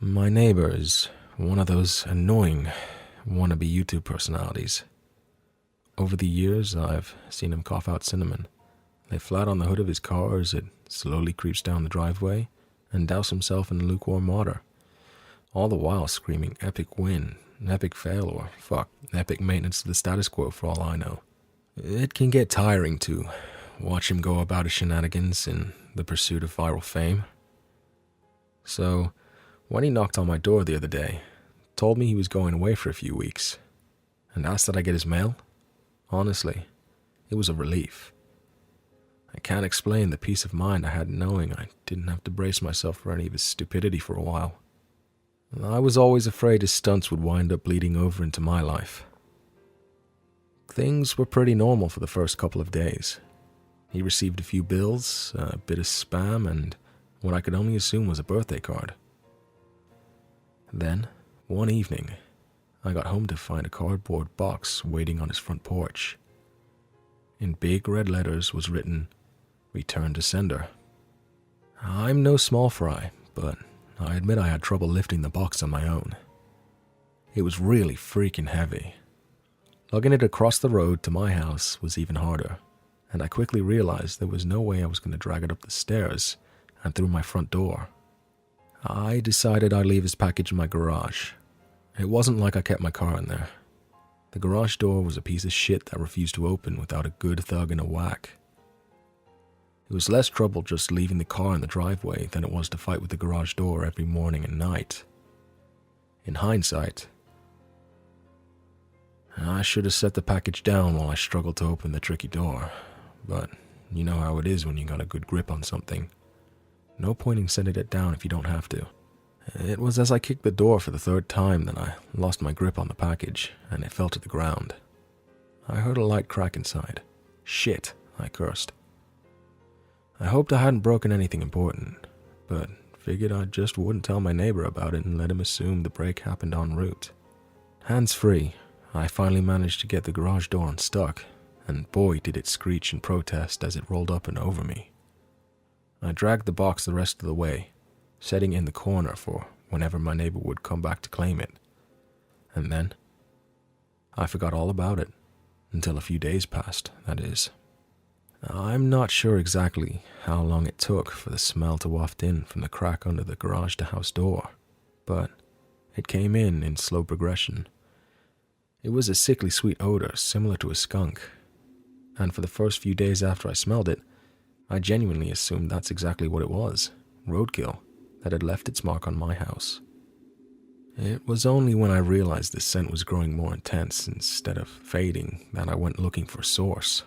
My neighbor is one of those annoying wannabe YouTube personalities. Over the years, I've seen him cough out cinnamon, lay flat on the hood of his car as it slowly creeps down the driveway, and douse himself in lukewarm water, all the while screaming epic win, epic fail, or fuck, epic maintenance of the status quo for all I know. It can get tiring to watch him go about his shenanigans in the pursuit of viral fame. So, when he knocked on my door the other day, told me he was going away for a few weeks, and asked that I get his mail, honestly, it was a relief. I can't explain the peace of mind I had knowing I didn't have to brace myself for any of his stupidity for a while. I was always afraid his stunts would wind up bleeding over into my life. Things were pretty normal for the first couple of days. He received a few bills, a bit of spam, and what I could only assume was a birthday card. Then, one evening, I got home to find a cardboard box waiting on his front porch. In big red letters was written, "Return to sender." I'm no small fry, but I admit I had trouble lifting the box on my own. It was really freaking heavy. Lugging it across the road to my house was even harder, and I quickly realized there was no way I was going to drag it up the stairs and through my front door. I decided I'd leave his package in my garage. It wasn't like I kept my car in there. The garage door was a piece of shit that refused to open without a good thug and a whack. It was less trouble just leaving the car in the driveway than it was to fight with the garage door every morning and night. In hindsight, I should have set the package down while I struggled to open the tricky door, but you know how it is when you got a good grip on something. No point in setting it down if you don't have to. It was as I kicked the door for the third time that I lost my grip on the package, and it fell to the ground. I heard a light crack inside. Shit, I cursed. I hoped I hadn't broken anything important, but figured I just wouldn't tell my neighbor about it and let him assume the break happened en route. Hands free, I finally managed to get the garage door unstuck, and boy did it screech in protest as it rolled up and over me. I dragged the box the rest of the way, setting it in the corner for whenever my neighbor would come back to claim it. And then, I forgot all about it, until a few days passed, that is. I'm not sure exactly how long it took for the smell to waft in from the crack under the garage-to-house door, but it came in slow progression. It was a sickly sweet odor similar to a skunk, and for the first few days after I smelled it, I genuinely assumed that's exactly what it was, roadkill, that had left its mark on my house. It was only when I realized the scent was growing more intense instead of fading that I went looking for a source.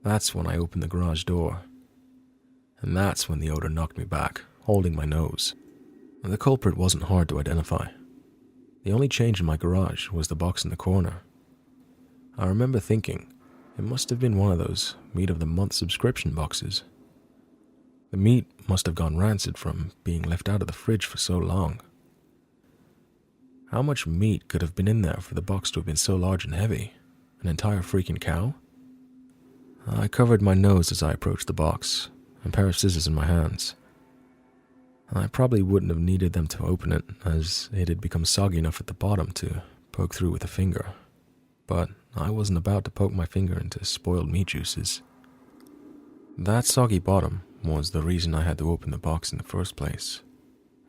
That's when I opened the garage door, and that's when the odor knocked me back, holding my nose. The culprit wasn't hard to identify. The only change in my garage was the box in the corner. I remember thinking, it must have been one of those meat of the month subscription boxes. The meat must have gone rancid from being left out of the fridge for so long. How much meat could have been in there for the box to have been so large and heavy? An entire freaking cow? I covered my nose as I approached the box, a pair of scissors in my hands. I probably wouldn't have needed them to open it, as it had become soggy enough at the bottom to poke through with a finger. But I wasn't about to poke my finger into spoiled meat juices. That soggy bottom was the reason I had to open the box in the first place.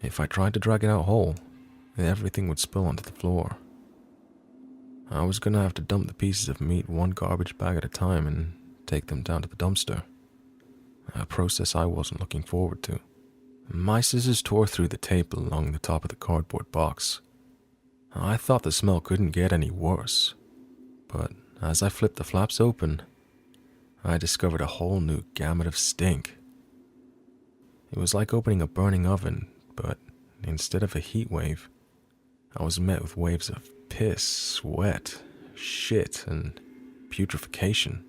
If I tried to drag it out whole, everything would spill onto the floor. I was going to have to dump the pieces of meat one garbage bag at a time and take them down to the dumpster, a process I wasn't looking forward to. My scissors tore through the tape along the top of the cardboard box. I thought the smell couldn't get any worse, but as I flipped the flaps open, I discovered a whole new gamut of stink. It was like opening a burning oven, but instead of a heat wave, I was met with waves of piss, sweat, shit, and putrefaction.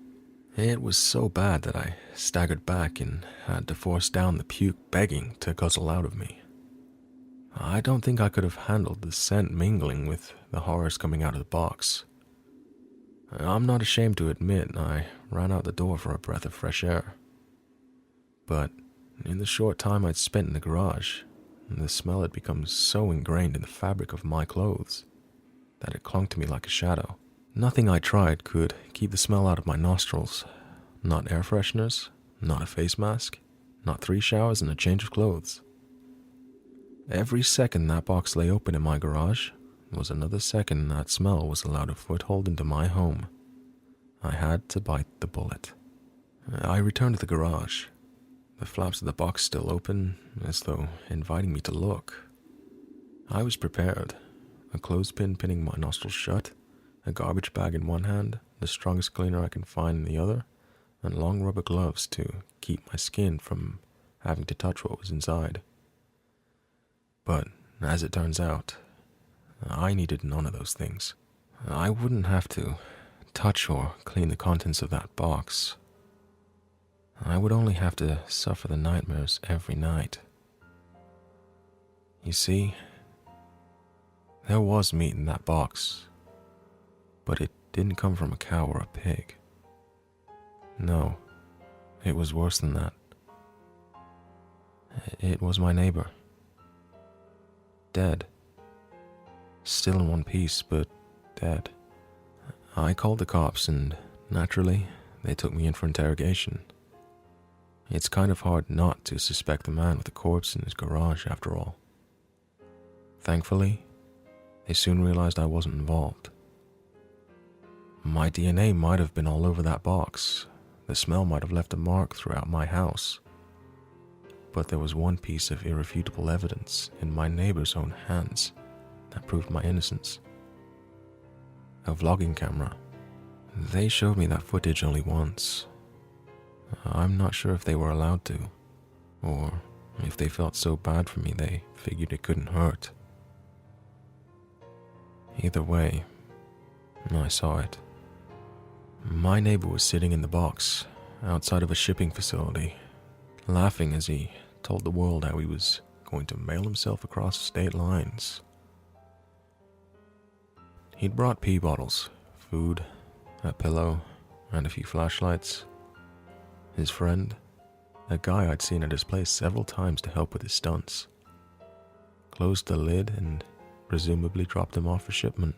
It was so bad that I staggered back and had to force down the puke begging to guzzle out of me. I don't think I could have handled the scent mingling with the horrors coming out of the box. I'm not ashamed to admit I ran out the door for a breath of fresh air. But in the short time I'd spent in the garage, and the smell had become so ingrained in the fabric of my clothes that it clung to me like a shadow. Nothing I tried could keep the smell out of my nostrils. Not air fresheners, not a face mask, not 3 showers and a change of clothes. Every second that box lay open in my garage was another second that smell was allowed a foothold into my home. I had to bite the bullet. I returned to the garage, the flaps of the box still open, as though inviting me to look. I was prepared, a clothespin pinning my nostrils shut, a garbage bag in one hand, the strongest cleaner I can find in the other, and long rubber gloves to keep my skin from having to touch what was inside. But, as it turns out, I needed none of those things. I wouldn't have to touch or clean the contents of that box. I would only have to suffer the nightmares every night. You see, there was meat in that box, but it didn't come from a cow or a pig. No, it was worse than that. It was my neighbor. Dead. Still in one piece, but dead. I called the cops and, naturally, they took me in for interrogation. It's kind of hard not to suspect the man with the corpse in his garage after all. Thankfully, they soon realized I wasn't involved. My DNA might have been all over that box. The smell might have left a mark throughout my house. But there was one piece of irrefutable evidence in my neighbor's own hands that proved my innocence. A vlogging camera. They showed me that footage only once. I'm not sure if they were allowed to, or if they felt so bad for me they figured it couldn't hurt. Either way, I saw it. My neighbor was sitting in the box outside of a shipping facility, laughing as he told the world how he was going to mail himself across state lines. He'd brought pee bottles, food, a pillow, and a few flashlights. His friend, a guy I'd seen at his place several times to help with his stunts, closed the lid and presumably dropped him off for shipment.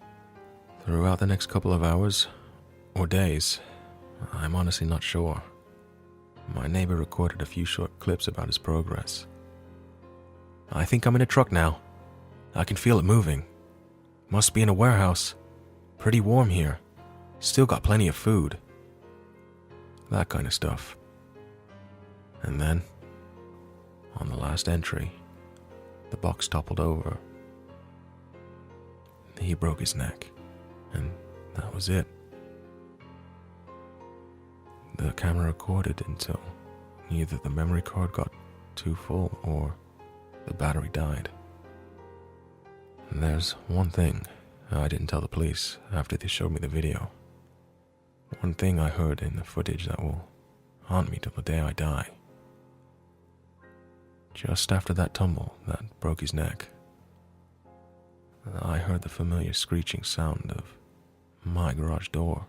Throughout the next couple of hours, or days, I'm honestly not sure, my neighbor recorded a few short clips about his progress. "I think I'm in a truck now. I can feel it moving. Must be in a warehouse. Pretty warm here. Still got plenty of food." That kind of stuff. And then, on the last entry, the box toppled over. He broke his neck, and that was it. The camera recorded until either the memory card got too full or the battery died. There's one thing I didn't tell the police after they showed me the video. One thing I heard in the footage that will haunt me till the day I die. Just after that tumble that broke his neck, I heard the familiar screeching sound of my garage door.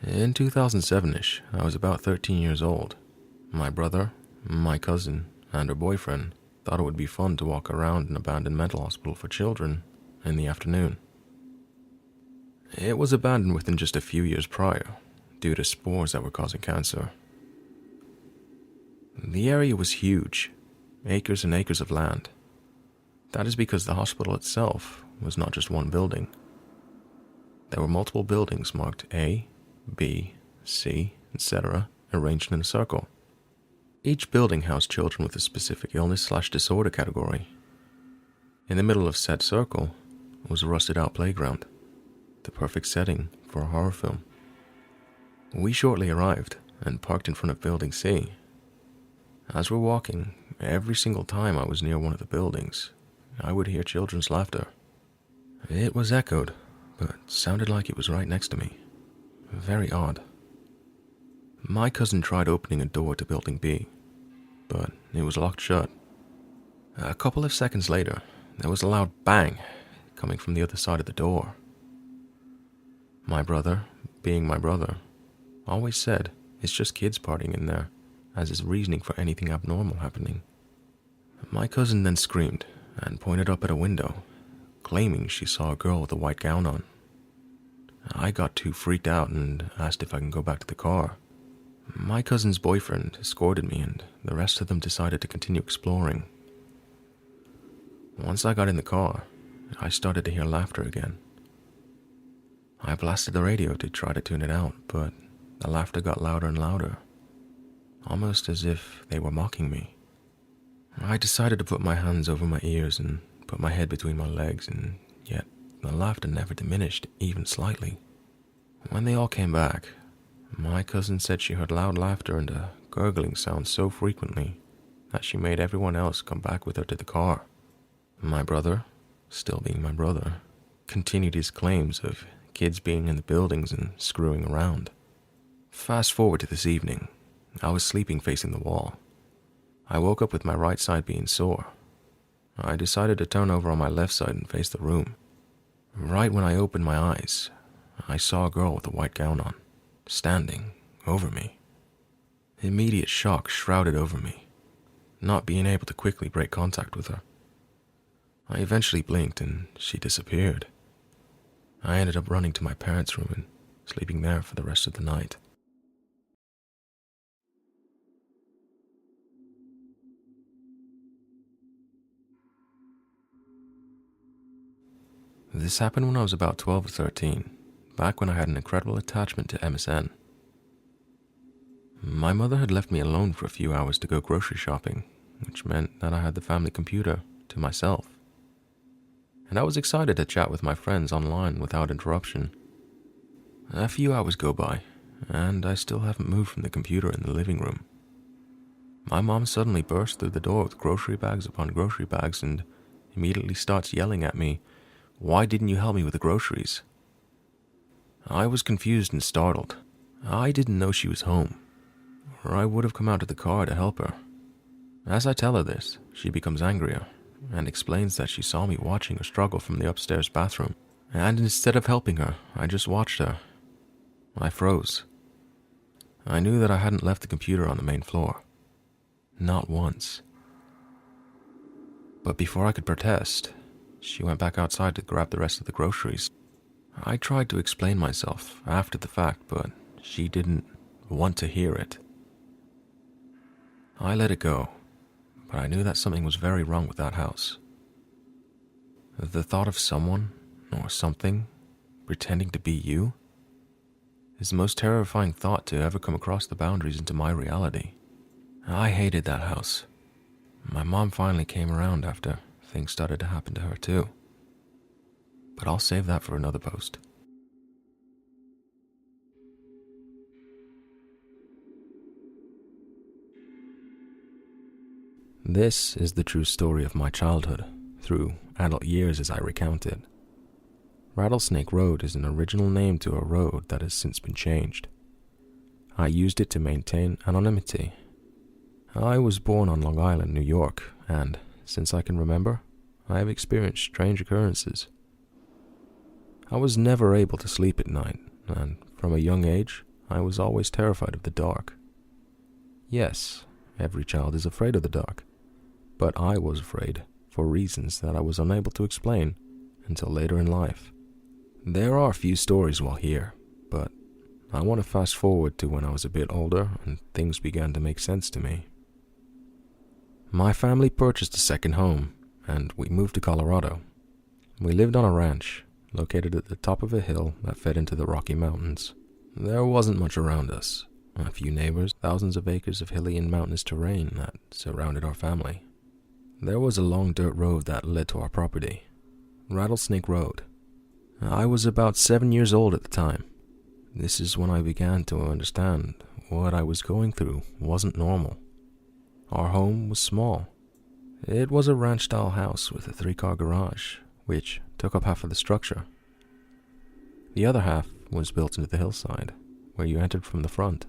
In 2007-ish, I was about 13 years old. My brother, my cousin, and her boyfriend thought it would be fun to walk around an abandoned mental hospital for children in the afternoon. It was abandoned within just a few years prior, due to spores that were causing cancer. The area was huge, acres and acres of land. That is because the hospital itself was not just one building. There were multiple buildings marked A, B, C, etc., arranged in a circle. Each building housed children with a specific illness/disorder category. In the middle of said circle was a rusted-out playground, the perfect setting for a horror film. We shortly arrived and parked in front of Building C. As we're walking, every single time I was near one of the buildings, I would hear children's laughter. It was echoed, but sounded like it was right next to me. Very odd. My cousin tried opening a door to Building B, but it was locked shut. A couple of seconds later, there was a loud bang, coming from the other side of the door. My brother, being my brother, always said it's just kids partying in there, as his reasoning for anything abnormal happening. My cousin then screamed and pointed up at a window, claiming she saw a girl with a white gown on. I got too freaked out and asked if I can go back to the car. My cousin's boyfriend escorted me, and the rest of them decided to continue exploring. Once I got in the car, I started to hear laughter again. I blasted the radio to try to tune it out, but the laughter got louder and louder, almost as if they were mocking me. I decided to put my hands over my ears and put my head between my legs, and yet the laughter never diminished, even slightly. When they all came back, my cousin said she heard loud laughter and a gurgling sound so frequently that she made everyone else come back with her to the car. My brother, still being my brother, continued his claims of kids being in the buildings and screwing around. Fast forward to this evening. I was sleeping facing the wall. I woke up with my right side being sore. I decided to turn over on my left side and face the room. Right when I opened my eyes, I saw a girl with a white gown on, standing over me. Immediate shock shrouded over me, not being able to quickly break contact with her. I eventually blinked and she disappeared. I ended up running to my parents' room and sleeping there for the rest of the night. This happened when I was about 12 or 13, back when I had an incredible attachment to MSN. My mother had left me alone for a few hours to go grocery shopping, which meant that I had the family computer to myself. And I was excited to chat with my friends online without interruption. A few hours go by, and I still haven't moved from the computer in the living room. My mom suddenly bursts through the door with grocery bags upon grocery bags and immediately starts yelling at me, "Why didn't you help me with the groceries?" I was confused and startled. I didn't know she was home, or I would have come out to the car to help her. As I tell her this, she becomes angrier and explains that she saw me watching her struggle from the upstairs bathroom, and instead of helping her, I just watched her. I froze. I knew that I hadn't left the computer on the main floor. Not once. But before I could protest, she went back outside to grab the rest of the groceries. I tried to explain myself after the fact, but she didn't want to hear it. I let it go, but I knew that something was very wrong with that house. The thought of someone, or something, pretending to be you, is the most terrifying thought to ever come across the boundaries into my reality. I hated that house. My mom finally came around after things started to happen to her too. But I'll save that for another post. This is the true story of my childhood, through adult years as I recount it. Rattlesnake Road is an original name to a road that has since been changed. I used it to maintain anonymity. I was born on Long Island, New York, and, since I can remember, I have experienced strange occurrences. I was never able to sleep at night, and from a young age, I was always terrified of the dark. Yes, every child is afraid of the dark, but I was afraid for reasons that I was unable to explain until later in life. There are a few stories while here, but I want to fast forward to when I was a bit older and things began to make sense to me. My family purchased a second home, and we moved to Colorado. We lived on a ranch, located at the top of a hill that fed into the Rocky Mountains. There wasn't much around us. A few neighbors, thousands of acres of hilly and mountainous terrain that surrounded our family. There was a long dirt road that led to our property, Rattlesnake Road. I was about 7 years old at the time. This is when I began to understand what I was going through wasn't normal. Our home was small. It was a ranch-style house with a 3-car garage, which took up half of the structure. The other half was built into the hillside, where you entered from the front.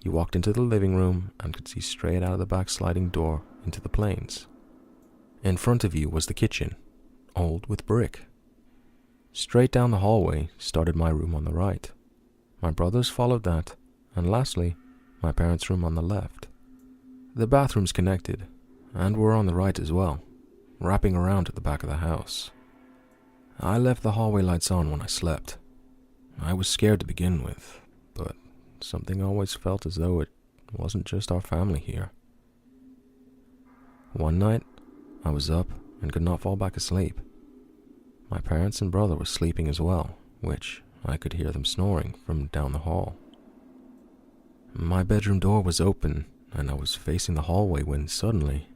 You walked into the living room and could see straight out of the back sliding door into the plains. In front of you was the kitchen, old with brick. Straight down the hallway started my room on the right. My brother's followed that, and lastly, my parents' room on the left. The bathrooms connected, and were on the right as well, wrapping around at the back of the house. I left the hallway lights on when I slept. I was scared to begin with, but something always felt as though it wasn't just our family here. One night, I was up and could not fall back asleep. My parents and brother were sleeping as well, which I could hear them snoring from down the hall. My bedroom door was open, and I was facing the hallway when suddenly,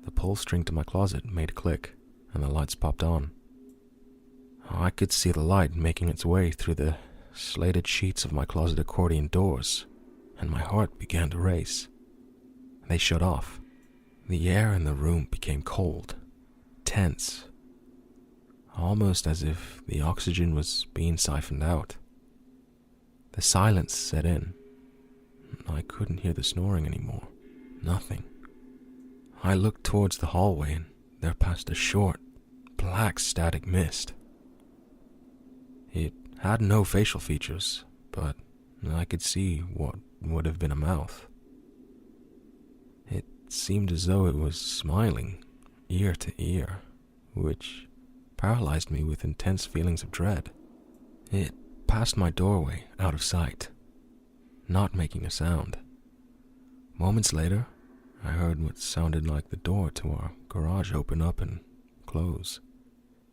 the pull string to my closet made a click, and the lights popped on. I could see the light making its way through the slated sheets of my closet accordion doors, and my heart began to race. They shut off. The air in the room became cold, tense, almost as if the oxygen was being siphoned out. The silence set in. I couldn't hear the snoring anymore. Nothing. I looked towards the hallway, and there passed a short, black static mist. It had no facial features, but I could see what would have been a mouth. It seemed as though it was smiling, ear to ear, which paralyzed me with intense feelings of dread. It passed my doorway out of sight, not making a sound. Moments later, I heard what sounded like the door to our garage open up and close,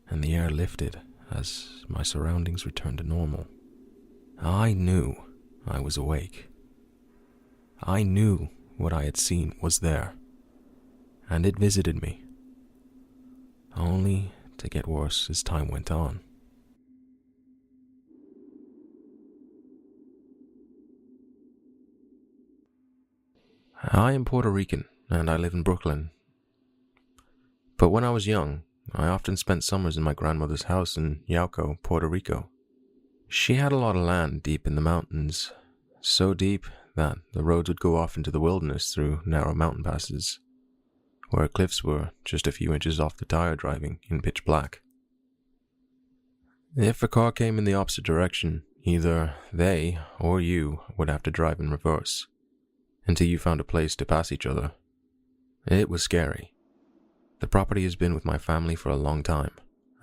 and the air lifted as my surroundings returned to normal. I knew I was awake. I knew what I had seen was there, and it visited me, only to get worse as time went on. I am Puerto Rican, and I live in Brooklyn. But when I was young, I often spent summers in my grandmother's house in Yauco, Puerto Rico. She had a lot of land deep in the mountains, so deep that the roads would go off into the wilderness through narrow mountain passes, where cliffs were just a few inches off the tire driving in pitch black. If a car came in the opposite direction, either they or you would have to drive in reverse, until you found a place to pass each other. It was scary. The property has been with my family for a long time,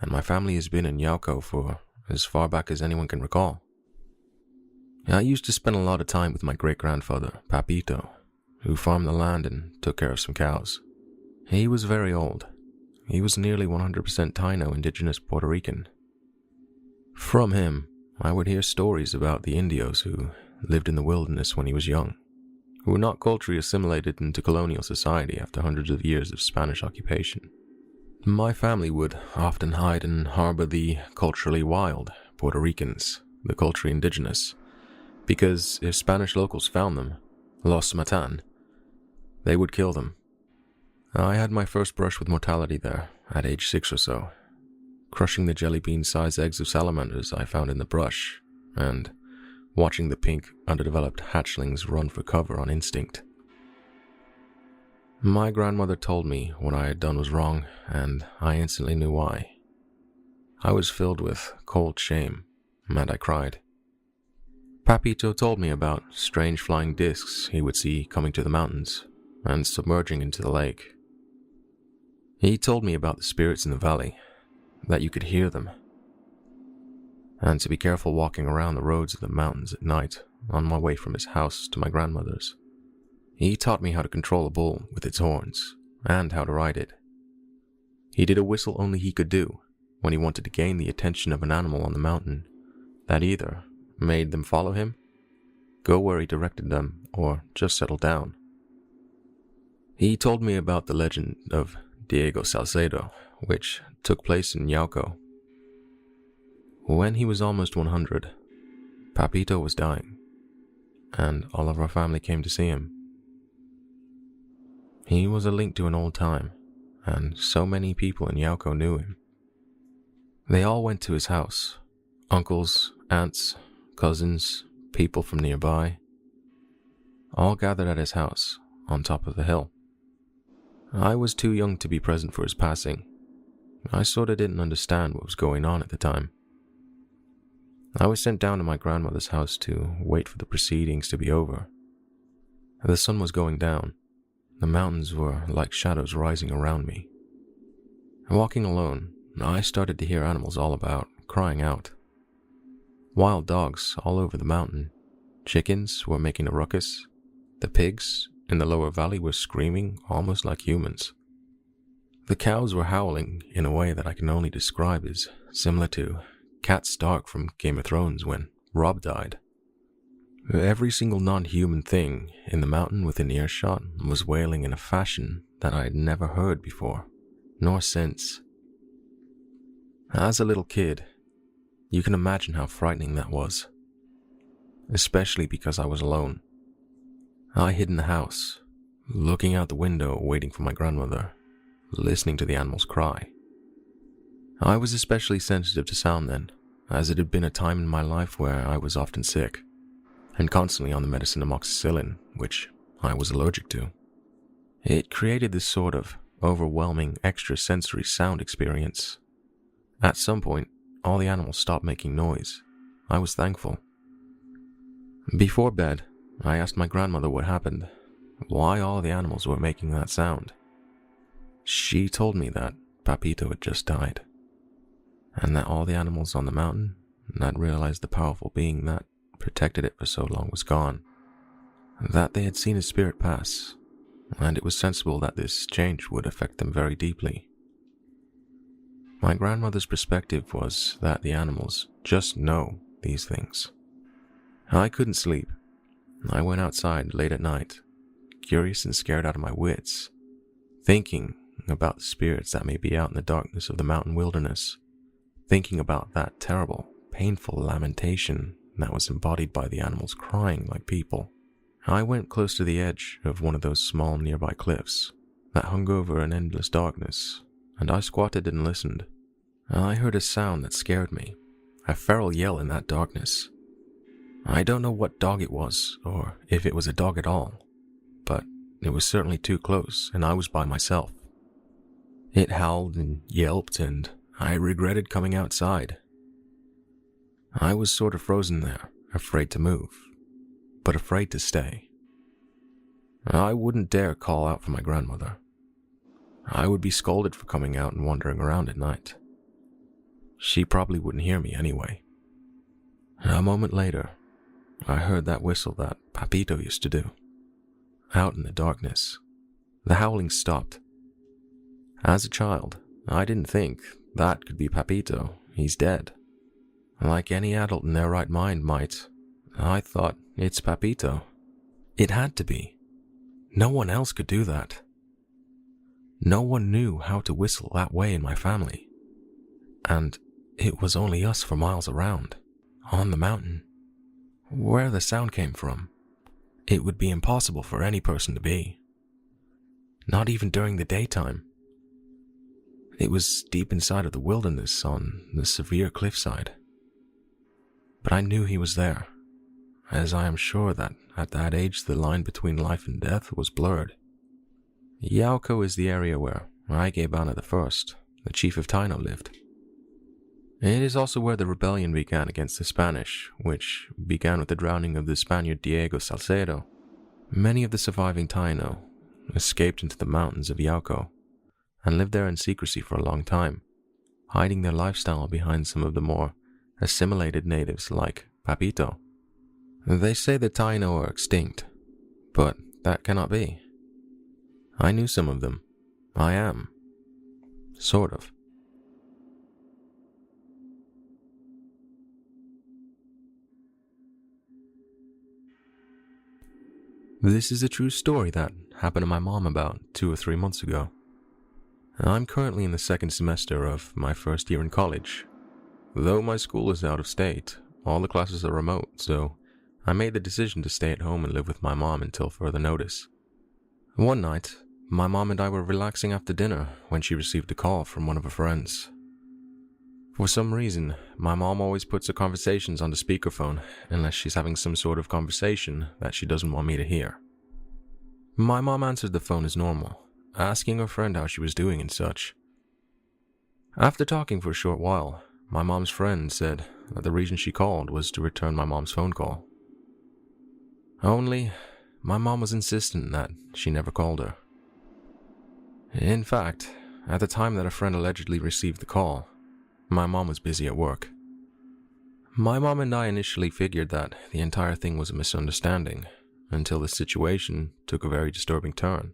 and my family has been in Yauco for as far back as anyone can recall. I used to spend a lot of time with my great-grandfather, Papito, who farmed the land and took care of some cows. He was very old. He was nearly 100% Taino indigenous Puerto Rican. From him, I would hear stories about the Indios who lived in the wilderness when he was young, who were not culturally assimilated into colonial society after hundreds of years of Spanish occupation. My family would often hide and harbor the culturally wild Puerto Ricans, the culturally indigenous, because if Spanish locals found them, los matan, they would kill them. I had my first brush with mortality there, at age 6 or so, crushing the jelly bean-sized eggs of salamanders I found in the brush, and watching the pink, underdeveloped hatchlings run for cover on instinct. My grandmother told me what I had done was wrong, and I instantly knew why. I was filled with cold shame, and I cried. Papito told me about strange flying discs he would see coming to the mountains and submerging into the lake. He told me about the spirits in the valley, that you could hear them, and to be careful walking around the roads of the mountains at night on my way from his house to my grandmother's. He taught me how to control a bull with its horns, and how to ride it. He did a whistle only he could do when he wanted to gain the attention of an animal on the mountain that either made them follow him, go where he directed them, or just settle down. He told me about the legend of Diego Salcedo, which took place in Yauco. When he was almost 100, Papito was dying, and all of our family came to see him. He was a link to an old time, and so many people in Yauco knew him. They all went to his house, uncles, aunts, cousins, people from nearby, all gathered at his house on top of the hill. I was too young to be present for his passing, I sorta didn't understand what was going on at the time. I was sent down to my grandmother's house to wait for the proceedings to be over. The sun was going down. The mountains were like shadows rising around me. Walking alone, I started to hear animals all about, crying out. Wild dogs all over the mountain. Chickens were making a ruckus. The pigs in the lower valley were screaming almost like humans. The cows were howling in a way that I can only describe as similar to Cat Stark from Game of Thrones when Robb died. Every single non-human thing in the mountain within earshot was wailing in a fashion that I had never heard before, nor since. As a little kid, you can imagine how frightening that was, especially because I was alone. I hid in the house, looking out the window waiting for my grandmother, listening to the animals cry. I was especially sensitive to sound then, as it had been a time in my life where I was often sick, and constantly on the medicine amoxicillin, which I was allergic to. It created this sort of overwhelming extrasensory sound experience. At some point, all the animals stopped making noise. I was thankful. Before bed, I asked my grandmother what happened, why all the animals were making that sound. She told me that Papito had just died, and that all the animals on the mountain had realized the powerful being that protected it for so long was gone, that they had seen his spirit pass, and it was sensible that this change would affect them very deeply. My grandmother's perspective was that the animals just know these things. I couldn't sleep. I went outside late at night, curious and scared out of my wits, thinking about the spirits that may be out in the darkness of the mountain wilderness, thinking about that terrible, painful lamentation that was embodied by the animals crying like people. I went close to the edge of one of those small nearby cliffs that hung over an endless darkness, and I squatted and listened. I heard a sound that scared me, a feral yell in that darkness. I don't know what dog it was, or if it was a dog at all, but it was certainly too close, and I was by myself. It howled and yelped, and I regretted coming outside. I was sort of frozen there, afraid to move, but afraid to stay. I wouldn't dare call out for my grandmother. I would be scolded for coming out and wandering around at night. She probably wouldn't hear me anyway. A moment later, I heard that whistle that Papito used to do. Out in the darkness, the howling stopped. As a child, I didn't think that could be Papito. He's dead. Like any adult in their right mind might, I thought it's Papito. It had to be. No one else could do that. No one knew how to whistle that way in my family. And it was only us for miles around, on the mountain. Where the sound came from, it would be impossible for any person to be. Not even during the daytime. It was deep inside of the wilderness on the severe cliffside. But I knew he was there, as I am sure that at that age the line between life and death was blurred. Yauco is the area where Aigebana I, the chief of Taino, lived. It is also where the rebellion began against the Spanish, which began with the drowning of the Spaniard Diego Salcedo. Many of the surviving Taino escaped into the mountains of Yauco and lived there in secrecy for a long time, hiding their lifestyle behind some of the more assimilated natives like Papito. They say the Taino are extinct, but that cannot be. I knew some of them. I am. Sort of. This is a true story that happened to my mom about 2 or 3 months ago. I'm currently in the second semester of my first year in college. Though my school is out of state, all the classes are remote, so I made the decision to stay at home and live with my mom until further notice. One night, my mom and I were relaxing after dinner when she received a call from one of her friends. For some reason, my mom always puts her conversations on the speakerphone unless she's having some sort of conversation that she doesn't want me to hear. My mom answered the phone as normal, asking her friend how she was doing and such. After talking for a short while, my mom's friend said that the reason she called was to return my mom's phone call. Only, my mom was insistent that she never called her. In fact, at the time that a friend allegedly received the call, my mom was busy at work. My mom and I initially figured that the entire thing was a misunderstanding, until the situation took a very disturbing turn.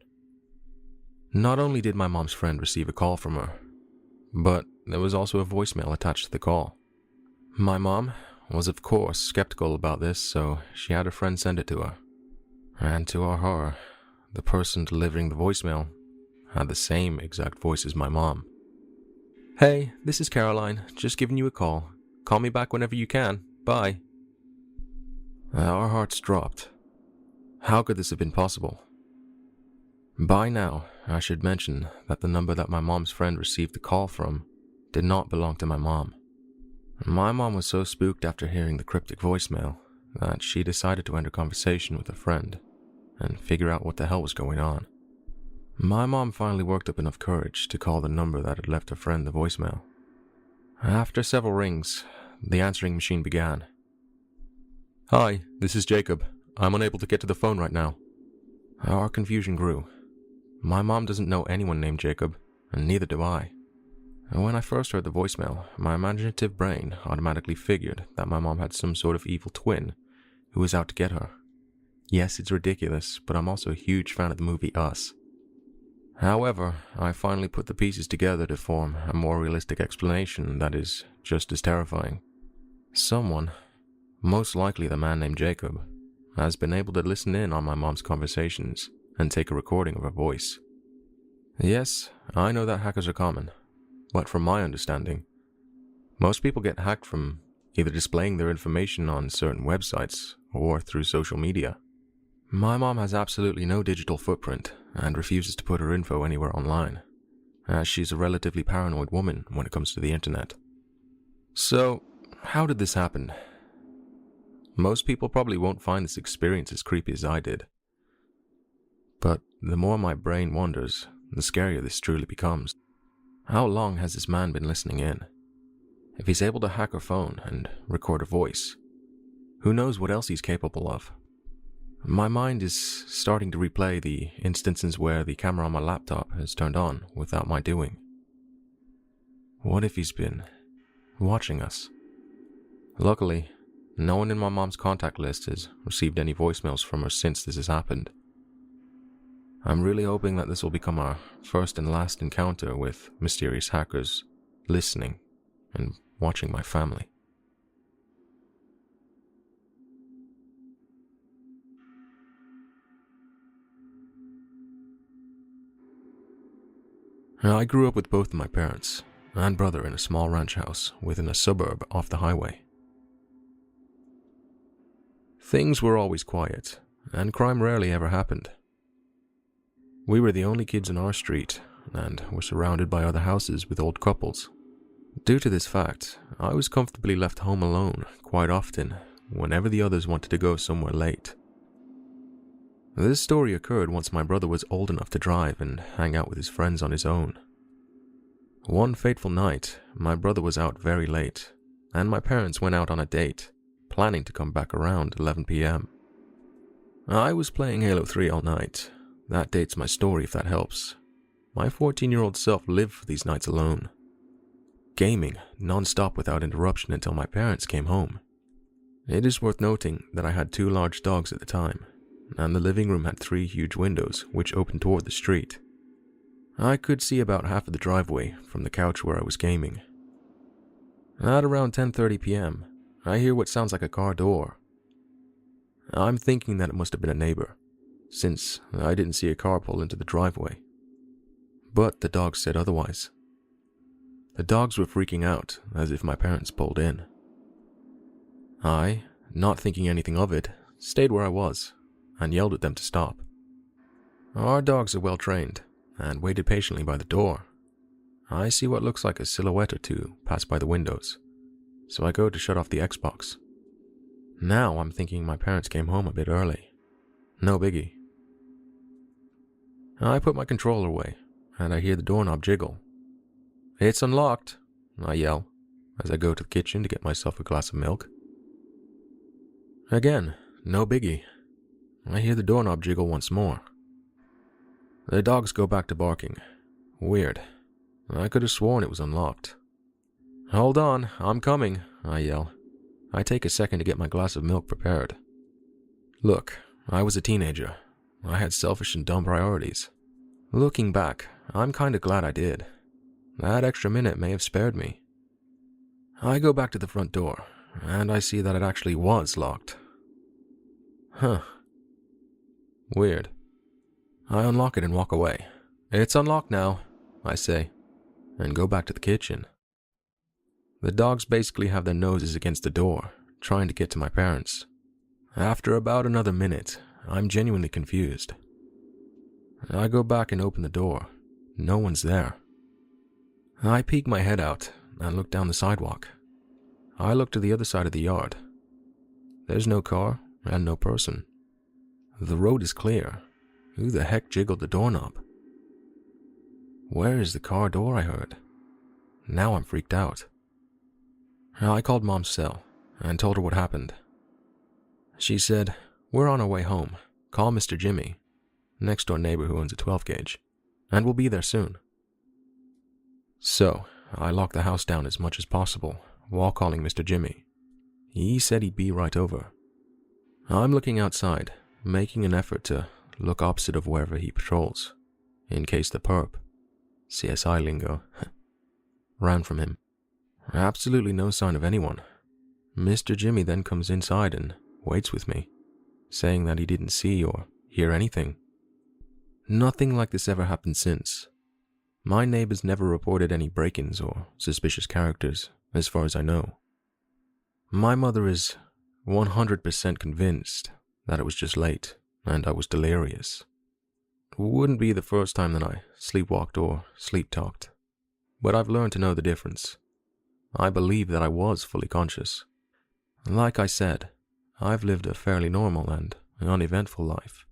Not only did my mom's friend receive a call from her, but there was also a voicemail attached to the call. My mom was of course skeptical about this, so she had her friend send it to her. And to our horror, the person delivering the voicemail had the same exact voice as my mom. "Hey, this is Caroline, just giving you a call. Call me back whenever you can. Bye." Our hearts dropped. How could this have been possible? By now, I should mention that the number that my mom's friend received the call from did not belong to my mom. My mom was so spooked after hearing the cryptic voicemail that she decided to enter conversation with a friend and figure out what the hell was going on. My mom finally worked up enough courage to call the number that had left her friend the voicemail. After several rings, the answering machine began. "Hi, this is Jacob. I'm unable to get to the phone right now." Our confusion grew. My mom doesn't know anyone named Jacob, and neither do I. When I first heard the voicemail, my imaginative brain automatically figured that my mom had some sort of evil twin who was out to get her. Yes, it's ridiculous, but I'm also a huge fan of the movie Us. However, I finally put the pieces together to form a more realistic explanation that is just as terrifying. Someone, most likely the man named Jacob, has been able to listen in on my mom's conversations and take a recording of her voice. Yes, I know that hackers are common, but from my understanding, most people get hacked from either displaying their information on certain websites or through social media. My mom has absolutely no digital footprint and refuses to put her info anywhere online, as she's a relatively paranoid woman when it comes to the internet. So, how did this happen? Most people probably won't find this experience as creepy as I did. But the more my brain wanders, the scarier this truly becomes. How long has this man been listening in? If he's able to hack her phone and record her voice, who knows what else he's capable of? My mind is starting to replay the instances where the camera on my laptop has turned on without my doing. What if he's been watching us? Luckily, no one in my mom's contact list has received any voicemails from her since this has happened. I'm really hoping that this will become our first and last encounter with mysterious hackers listening and watching my family. I grew up with both of my parents and brother in a small ranch house within a suburb off the highway. Things were always quiet, and crime rarely ever happened. We were the only kids in our street, and were surrounded by other houses with old couples. Due to this fact, I was comfortably left home alone quite often whenever the others wanted to go somewhere late. This story occurred once my brother was old enough to drive and hang out with his friends on his own. One fateful night, my brother was out very late, and my parents went out on a date, planning to come back around 11 p.m. I was playing Halo 3 all night. That dates my story if that helps. My 14-year-old self lived for these nights alone, gaming non-stop without interruption until my parents came home. It is worth noting that I had 2 large dogs at the time, and the living room had 3 huge windows which opened toward the street. I could see about half of the driveway from the couch where I was gaming. At around 10:30 p.m., I hear what sounds like a car door. I'm thinking that it must have been a neighbor, since I didn't see a car pull into the driveway. But the dogs said otherwise. The dogs were freaking out as if my parents pulled in. I, not thinking anything of it, stayed where I was and yelled at them to stop. Our dogs are well trained and waited patiently by the door. I see what looks like a silhouette or two pass by the windows, so I go to shut off the Xbox. Now I'm thinking my parents came home a bit early. No biggie. I put my controller away and I hear the doorknob jiggle. "It's unlocked," I yell, as I go to the kitchen to get myself a glass of milk. Again, no biggie. I hear the doorknob jiggle once more. The dogs go back to barking. Weird. I could have sworn it was unlocked. "Hold on, I'm coming," I yell. I take a second to get my glass of milk prepared. Look, I was a teenager. I had selfish and dumb priorities. Looking back, I'm kinda glad I did. That extra minute may have spared me. I go back to the front door, and I see that it actually was locked. Weird. I unlock it and walk away. "It's unlocked now," I say, and go back to the kitchen. The dogs basically have their noses against the door, trying to get to my parents. After about another minute, I'm genuinely confused. I go back and open the door. No one's there. I peek my head out and look down the sidewalk. I look to the other side of the yard. There's no car and no person. The road is clear. Who the heck jiggled the doorknob? Where is the car door I heard? Now I'm freaked out. I called Mom's cell and told her what happened. She said, "We're on our way home. Call Mr. Jimmy, next door neighbor who owns a 12 gauge, and we'll be there soon." So, I locked the house down as much as possible while calling Mr. Jimmy. He said he'd be right over. I'm looking outside, making an effort to look opposite of wherever he patrols, in case the perp, CSI lingo, ran from him. Absolutely no sign of anyone. Mr. Jimmy then comes inside and waits with me, saying that he didn't see or hear anything. Nothing like this ever happened since. My neighbors never reported any break-ins or suspicious characters, as far as I know. My mother is 100% convinced that it was just late and I was delirious. Wouldn't be the first time that I sleepwalked or sleep-talked, but I've learned to know the difference. I believe that I was fully conscious. Like I said, I've lived a fairly normal and uneventful life.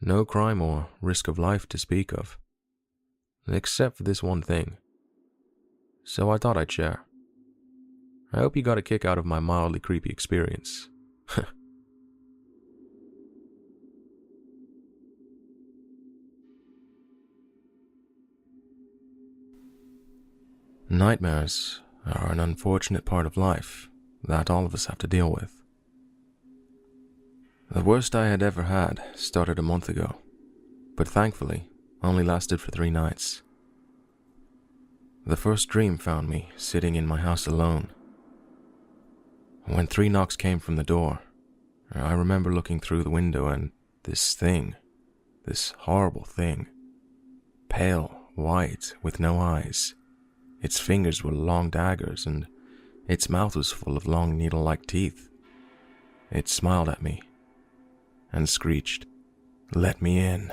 No crime or risk of life to speak of. Except for this one thing. So I thought I'd share. I hope you got a kick out of my mildly creepy experience. Nightmares are an unfortunate part of life that all of us have to deal with. The worst I had ever had started a month ago, but thankfully only lasted for 3 nights. The first dream found me sitting in my house alone. When 3 knocks came from the door, I remember looking through the window and this horrible thing, pale, white, with no eyes. Its fingers were long daggers and its mouth was full of long needle-like teeth. It smiled at me and screeched, "Let me in."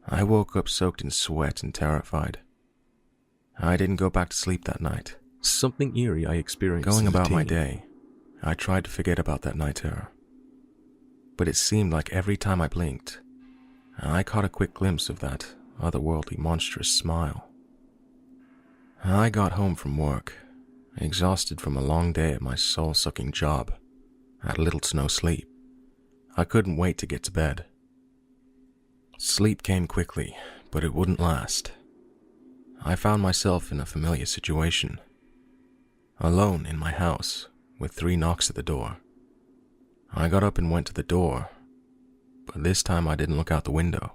I woke up soaked in sweat and terrified. I didn't go back to sleep that night. Something eerie I experienced. Going about my day, I tried to forget about that night terror. But it seemed like every time I blinked, I caught a quick glimpse of that otherworldly monstrous smile. I got home from work, exhausted from a long day at my soul-sucking job. Had little to no sleep. I couldn't wait to get to bed. Sleep came quickly, but it wouldn't last. I found myself in a familiar situation. Alone in my house, with 3 knocks at the door. I got up and went to the door, but this time I didn't look out the window.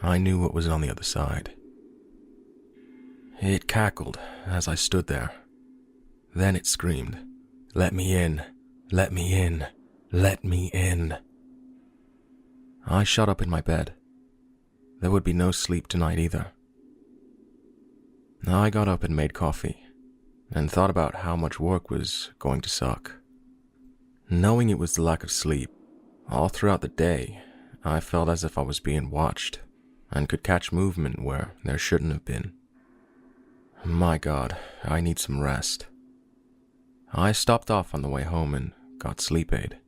I knew what was on the other side. It cackled as I stood there. Then it screamed, "Let me in, let me in, let me in." I shot up in my bed. There would be no sleep tonight either. I got up and made coffee, and thought about how much work was going to suck. Knowing it was the lack of sleep, all throughout the day, I felt as if I was being watched, and could catch movement where there shouldn't have been. My God, I need some rest. I stopped off on the way home and got sleep aid.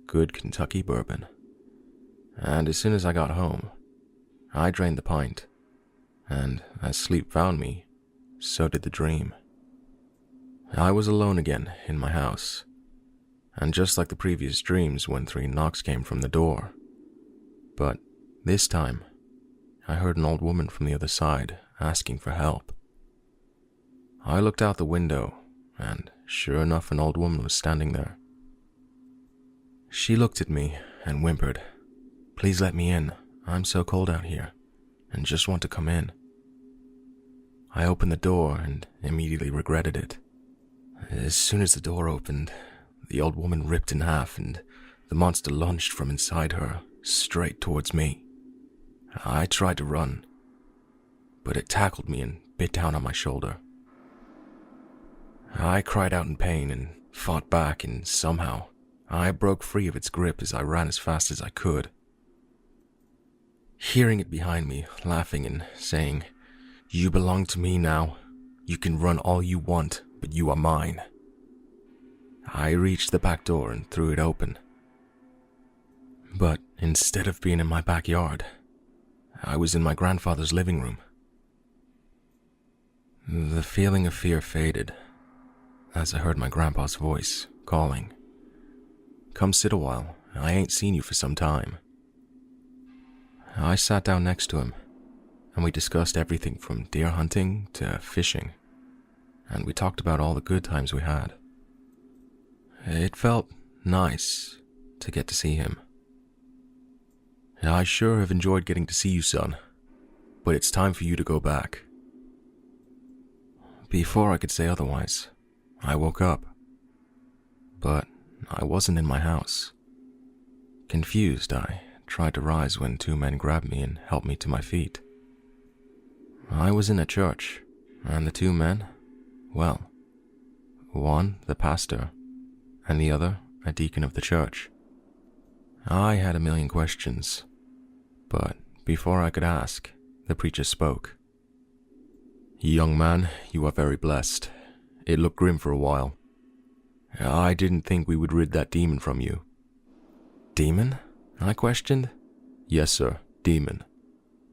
Good Kentucky bourbon. And as soon as I got home, I drained the pint and as sleep found me, so did the dream. I was alone again in my house, and just like the previous dreams when 3 knocks came from the door, but this time I heard an old woman from the other side asking for help. I looked out the window, and sure enough, an old woman was standing there. She looked at me and whimpered, "Please let me in. I'm so cold out here, and just want to come in." I opened the door and immediately regretted it. As soon as the door opened, the old woman ripped in half and the monster lunged from inside her straight towards me. I tried to run, but it tackled me and bit down on my shoulder. I cried out in pain and fought back, and somehow I broke free of its grip as I ran as fast as I could. Hearing it behind me, laughing and saying, "You belong to me now. You can run all you want, but you are mine." I reached the back door and threw it open. But instead of being in my backyard, I was in my grandfather's living room. The feeling of fear faded as I heard my grandpa's voice calling, "Come sit a while. I ain't seen you for some time." I sat down next to him, and we discussed everything from deer hunting to fishing, and we talked about all the good times we had. It felt nice to get to see him. "I sure have enjoyed getting to see you, son, but it's time for you to go back." Before I could say otherwise, I woke up, but I wasn't in my house. Confused, I tried to rise when 2 men grabbed me and helped me to my feet. I was in a church, and the 2 men, well, one the pastor, and the other a deacon of the church. I had a million questions, but before I could ask, the preacher spoke. "Young man, you are very blessed. It looked grim for a while. I didn't think we would rid that demon from you." "Demon?" I questioned. "Yes, sir, demon.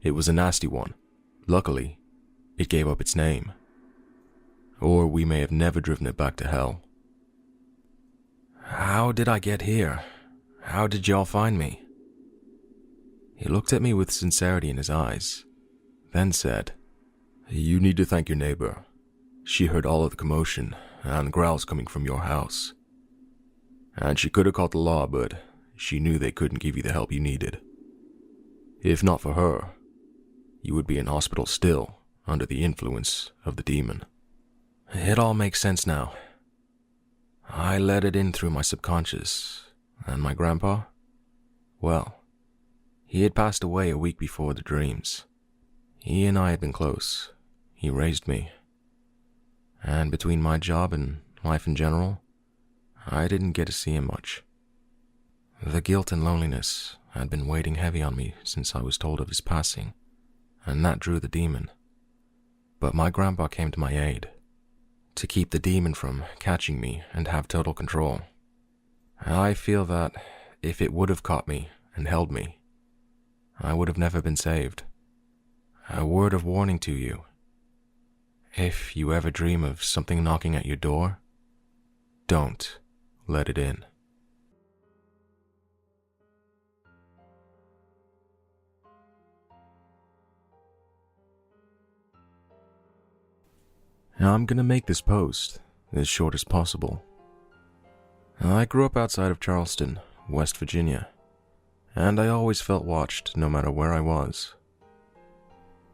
It was a nasty one. Luckily, it gave up its name. Or we may have never driven it back to hell." "How did I get here? How did y'all find me?" He looked at me with sincerity in his eyes, then said, "You need to thank your neighbor. She heard all of the commotion and growls coming from your house. And she could have called the law, but she knew they couldn't give you the help you needed. If not for her, you would be in hospital still, under the influence of the demon." It all makes sense now. I let it in through my subconscious, and my grandpa? Well, he had passed away a week before the dreams. He and I had been close. He raised me. And between my job and life in general, I didn't get to see him much. The guilt and loneliness had been weighing heavy on me since I was told of his passing, and that drew the demon. But my grandpa came to my aid, to keep the demon from catching me and have total control. I feel that if it would have caught me and held me, I would have never been saved. A word of warning to you. If you ever dream of something knocking at your door, don't let it in. I'm gonna make this post as short as possible. I grew up outside of Charleston, West Virginia, and I always felt watched no matter where I was.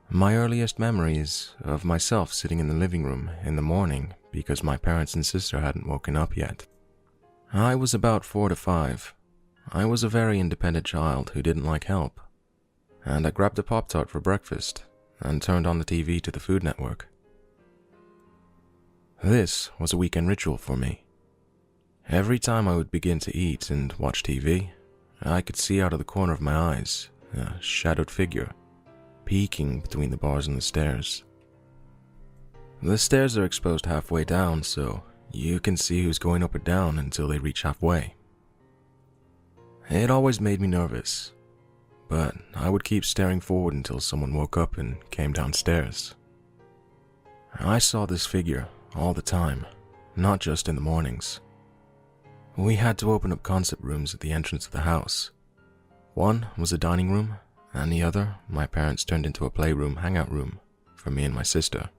My earliest memories of myself sitting in the living room in the morning because my parents and sister hadn't woken up yet. I was about 4 to 5. I was a very independent child who didn't like help, and I grabbed a Pop-Tart for breakfast and turned on the TV to the Food Network. This was a weekend ritual for me. Every time I would begin to eat and watch TV, I could see out of the corner of my eyes a shadowed figure peeking between the bars and the stairs. The stairs are exposed halfway down, so you can see who's going up or down until they reach halfway. It always made me nervous, but I would keep staring forward until someone woke up and came downstairs. I saw this figure all the time, not just in the mornings. We had to open up concept rooms at the entrance of the house. One was a dining room, and the other my parents turned into a playroom hangout room for me and my sister.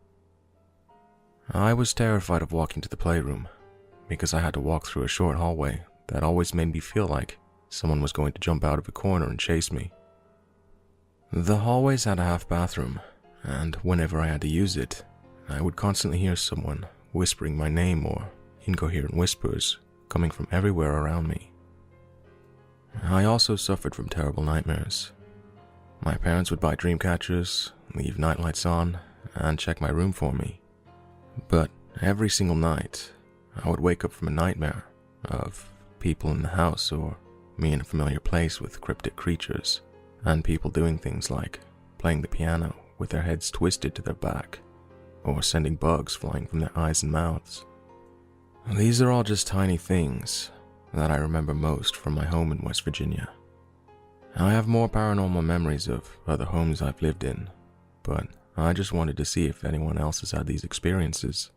I was terrified of walking to the playroom because I had to walk through a short hallway that always made me feel like someone was going to jump out of a corner and chase me. The hallways had a half bathroom, and whenever I had to use it, I would constantly hear someone whispering my name or incoherent whispers coming from everywhere around me. I also suffered from terrible nightmares. My parents would buy dream catchers, leave nightlights on, and check my room for me. But every single night, I would wake up from a nightmare of people in the house or me in a familiar place with cryptic creatures, and people doing things like playing the piano with their heads twisted to their back, or sending bugs flying from their eyes and mouths. These are all just tiny things that I remember most from my home in West Virginia. I have more paranormal memories of other homes I've lived in, but I just wanted to see if anyone else has had these experiences.